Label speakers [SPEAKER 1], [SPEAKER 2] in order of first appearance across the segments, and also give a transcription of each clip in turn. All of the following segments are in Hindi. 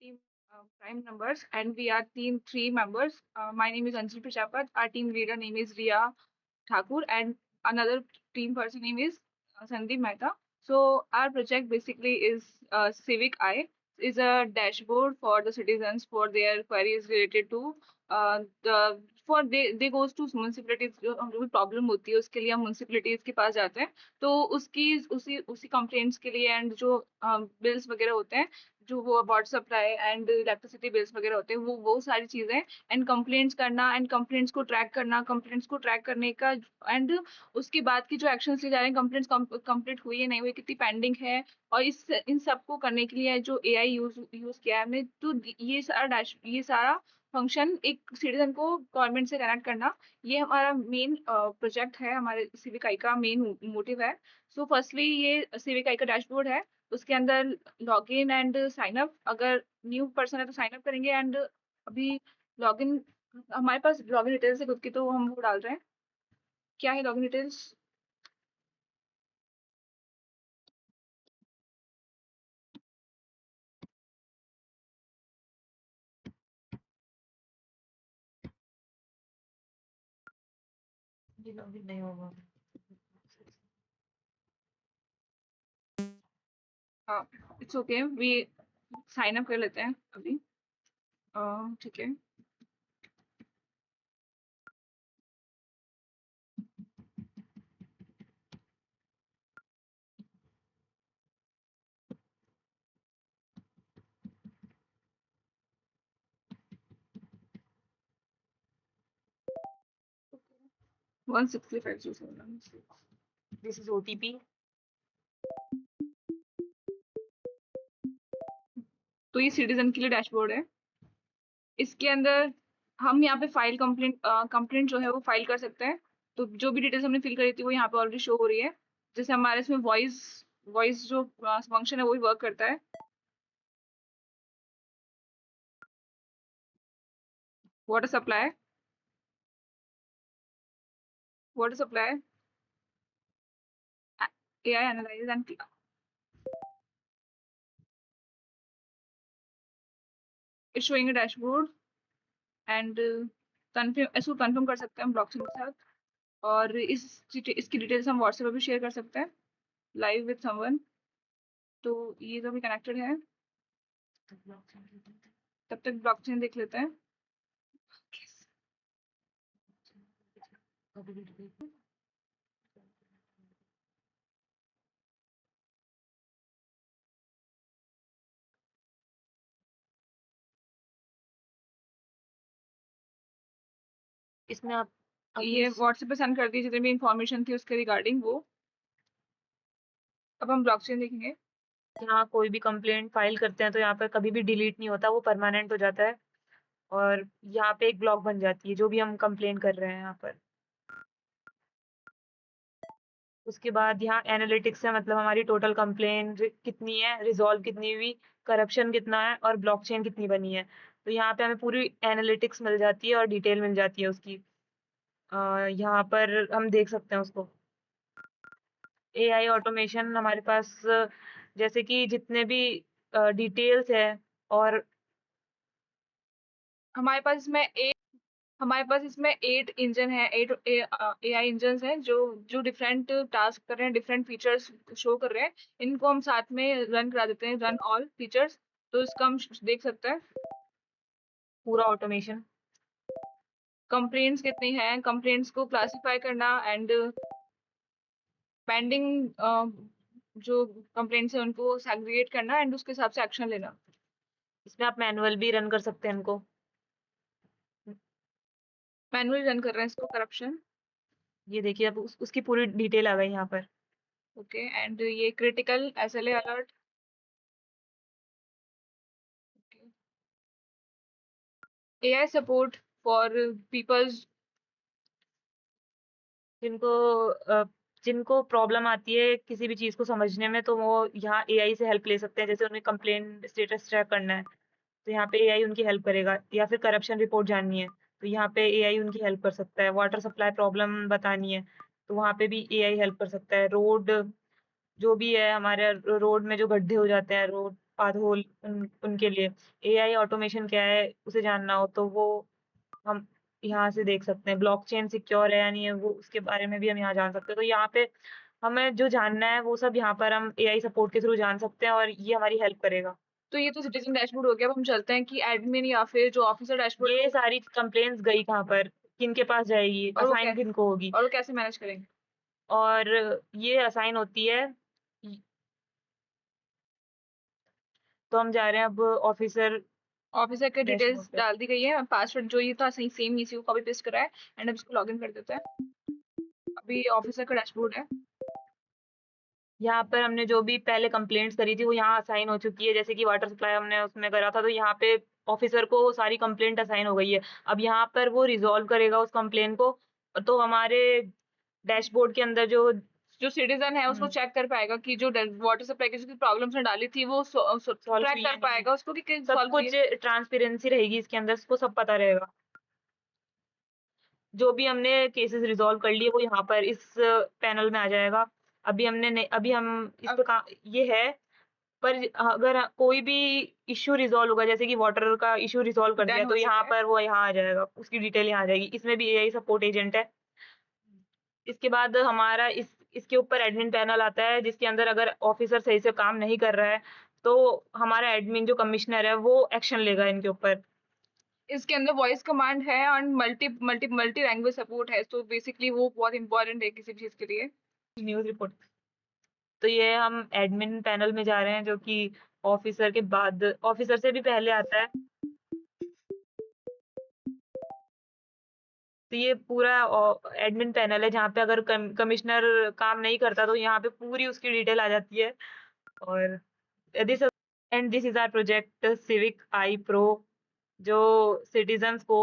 [SPEAKER 1] team Prime Numbers, and we are team three members. My name is Anjali Prashapat. Our team leader name is Ria Thakur, and another team person name is Sandeep Mehta. So our project basically is Civic Eye, is a dashboard for the citizens for their queries related to the for they goes to municipalities, जो हमको भी प्रॉब्लम होती है उसके लिए हम म्यूनसिपलिटीज के पास जाते हैं, तो उसकी उसी उसी कंप्लेंट्स के लिए एंड जो बिल्स वगैरह होते हैं, जो वो water supply and electricity bills वगैरह होते हैं, वो सारी चीजें एंड कंप्लेंट्स करना एंड कंप्लेंट्स को ट्रैक करना, कंप्लेंट्स को ट्रैक करने का एंड उसके बाद की जो एक्शंस लिए जा रहे हैं, कंप्लेंट्स कंप्लीट हुई है नहीं हुई, कितनी पेंडिंग है, और इन सबको करने के लिए जो एआई यूज किया है हमने, तो ये सारा फंक्शन एक सिटीजन को गवर्नमेंट से कनेक्ट करना, ये हमारा मेन प्रोजेक्ट है, हमारे सिविक आई का मेन मोटिव है। सो फर्स्टली ये सिविक आई का डैशबोर्ड है, उसके अंदर log in and sign up, अगर न्यू पर्सन है तो साइन अप करेंगे एंड अभी लॉग इन, हमारे पास लॉग इन डिटेल्स है खुद की, तो हम वो डाल रहे हैं। क्या है लॉग इन डिटेल्स?
[SPEAKER 2] जी लॉगिन नहीं होगा।
[SPEAKER 1] हाँ, it's okay, we sign up कर लेते हैं अभी। ठीक है। 16507।
[SPEAKER 2] This is OTP.
[SPEAKER 1] तो ये सिटीजन के लिए डैशबोर्ड है। इसके अंदर हम यहाँ पे फाइल कंप्लेंट जो है वो फाइल कर सकते हैं, तो जो भी डिटेल्स हमने फिल करी थी वो यहाँ पे ऑलरेडी शो हो रही है। जैसे हमारे इसमें वॉइस वॉइस जो फंक्शन है वही वर्क करता है। Water supply, water supply, AI analyze and it's showing a dashboard and confirm, इसको कंफर्म कर सकते हैं हम ब्लॉकचेन के साथ, और इसकी डिटेल्स हम व्हाट्सएप पे भी शेयर कर सकते हैं लाइव विद समवन। तो ये तो भी कनेक्टेड है, तब तक ब्लॉकचेन देख लेते हैं।
[SPEAKER 2] इसमें आप
[SPEAKER 1] ये व्हाट्सएप पे सेंड कर दी जितनी भी इंफॉर्मेशन थी उसके रिगार्डिंग वो। अब हम ब्लॉकचेन देखेंगे।
[SPEAKER 2] यहाँ कोई भी कंप्लेंट फाइल करते हैं तो यहाँ पर कभी भी डिलीट नहीं होता, वो परमानेंट हो जाता है और यहाँ पे एक ब्लॉक बन जाती है जो भी हम कंप्लेंट कर रहे हैं यहाँ पर। उसके बाद यहाँ एनालिटिक्स है, मतलब हमारी टोटल कंप्लेंट कितनी है, रिजॉल्व कितनी हुई, करप्शन कितना है और ब्लॉकचेन कितनी बनी है। तो यहाँ पे हमें पूरी एनालिटिक्स मिल जाती है और डिटेल मिल जाती है उसकी। यहाँ पर हम देख सकते हैं उसको। एआई ऑटोमेशन हमारे पास जैसे कि जितने भी डिटेल्स है और
[SPEAKER 1] हमारे पास इसमें हमारे पास इसमें 8 इंजन है, 8 AI इंजन हैं जो जो डिफरेंट टास्क कर रहे हैं, डिफरेंट फीचर्स शो कर रहे हैं। इनको हम साथ में रन करा देते हैं, रन ऑल फीचर्स, तो इसका हम देख सकते हैं
[SPEAKER 2] पूरा ऑटोमेशन।
[SPEAKER 1] कंप्लेंट्स कितनी हैं, कंप्लेंट्स को क्लासिफाई करना एंड पेंडिंग जो कंप्लेंट्स है उनको सेग्रीगेट करना एंड उसके हिसाब से एक्शन लेना।
[SPEAKER 2] इसमें आप मैनुअल भी रन कर सकते हैं इनको।
[SPEAKER 1] मैनुअली रन कर रहे हैं इसको, करप्शन।
[SPEAKER 2] ये देखिए अब उसकी पूरी डिटेल आ गई यहाँ पर।
[SPEAKER 1] ओके, एंड ये क्रिटिकल SLA अलर्ट। AI support for peoples.
[SPEAKER 2] जिनको जिनको प्रॉब्लम आती है किसी भी चीज को समझने में, तो वो यहाँ एआई से हेल्प ले सकते हैं। जैसे उन्हें कंप्लेन स्टेटस ट्रैक करना है तो यहाँ पे एआई उनकी हेल्प करेगा, या फिर करप्शन रिपोर्ट जाननी है तो यहाँ पे एआई उनकी हेल्प कर सकता है। वाटर सप्लाई प्रॉब्लम बतानी है तो वहाँ पे भी एआई हेल्प कर सकता है। रोड जो भी है हमारे रोड में जो गड्ढे हो जाते हैं, रोड पाथ होल उनके लिए। एआई ऑटोमेशन क्या है उसे जानना हो तो वो हम यहाँ से देख सकते हैं। ब्लॉकचेन सिक्योर है या नहीं है वो उसके बारे में भी हम यहाँ जान सकते हैं। तो यहाँ पे हमें जो जानना है वो सब यहाँ पर हम एआई सपोर्ट के थ्रू जान सकते हैं और ये हमारी हेल्प करेगा।
[SPEAKER 1] तो ये तो सिटीजन डैशबोर्ड हो गया। अब हम चलते हैं कि एडमिन या फिर जो ऑफिसर डैशबोर्ड
[SPEAKER 2] ये सारी कंप्लेंट्स गई कहाँ पर, किनके पास जाएगी,
[SPEAKER 1] और वो
[SPEAKER 2] असाइन किनको होगी
[SPEAKER 1] और वो कैसे मैनेज करेंगे?
[SPEAKER 2] और ये असाइन होती है। तो हम जा रहे हैं अब ऑफिसर
[SPEAKER 1] ऑफिसर के डिटेल्स
[SPEAKER 2] डैशबोर्ड पे।
[SPEAKER 1] डाल दी गई है, पासवर्ड जो ये था सही सेम इसी को कॉपी पेस्ट करा है एंड अब इसको लॉगिन कर देते हैं। अभी ऑफिसर का डैशबोर्ड है।
[SPEAKER 2] यहाँ पर हमने जो भी पहले कंप्लेंट्स करी थी वो यहाँ असाइन हो चुकी है। जैसे कि वाटर सप्लाई हमने उसमें करा था तो यहाँ पे ऑफिसर को सारी कंप्लेंट असाइन हो गई है। अब यहाँ पर वो रिजॉल्व करेगा उस कंप्लेन को। तो हमारे डैशबोर्ड के अंदर
[SPEAKER 1] जो सिटीजन है उसको चेक कर पाएगा कि जो वाटर सप्लाई की जो प्रॉब्लम्स ने डाली थी वो
[SPEAKER 2] सॉल्व
[SPEAKER 1] ट्रैक
[SPEAKER 2] हुई
[SPEAKER 1] कर
[SPEAKER 2] है नहीं,
[SPEAKER 1] पाएगा उसको कि
[SPEAKER 2] सब
[SPEAKER 1] सॉल्व हुई
[SPEAKER 2] कुछ
[SPEAKER 1] है।
[SPEAKER 2] ट्रांसपेरेंसी रहेगी इसके अंदर, उसको सब पता रहेगा। जो भी हमने केसेस रिजॉल्व कर लिए वो यहाँ पर इस पैनल में आ जाएगा। अभी हम इस पे ये है। पर अगर कोई भी इश्यू रिजॉल्व होगा जैसे कि वाटर का इश्यू रिजॉल्व कर दिया
[SPEAKER 1] डन
[SPEAKER 2] तो
[SPEAKER 1] हो
[SPEAKER 2] यहाँ
[SPEAKER 1] चुका है।
[SPEAKER 2] पर वो यहाँ आ जाएगा, उसकी डिटेल यहाँ आ जाएगी। इसमें भी एआई सपोर्ट एजेंट है। इसके बाद हमारा इसके ऊपर एडमिन पैनल आता है जिसके अंदर अगर ऑफिसर सही से काम नहीं कर रहा है तो हमारा एडमिन जो कमिश्नर है वो एक्शन लेगा इनके ऊपर।
[SPEAKER 1] इसके अंदर वॉइस कमांड है और multi multi multi language support है, तो बेसिकली वो बहुत इंपॉर्टेंट है किसी भी चीज के लिए।
[SPEAKER 2] News report. तो ये हम एडमिन पैनल में जा रहे हैं जो कि ऑफिसर के बाद ऑफिसर से भी पहले आता है। तो ये पूरा एडमिन पैनल है जहाँ पे अगर कमिश्नर काम नहीं करता तो यहाँ पे पूरी उसकी डिटेल आ जाती है। और this and this is our project civic I pro जो सिटीजन्स को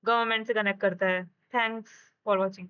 [SPEAKER 2] गवर्नमेंट से कनेक्ट करता है। Thanks for watching.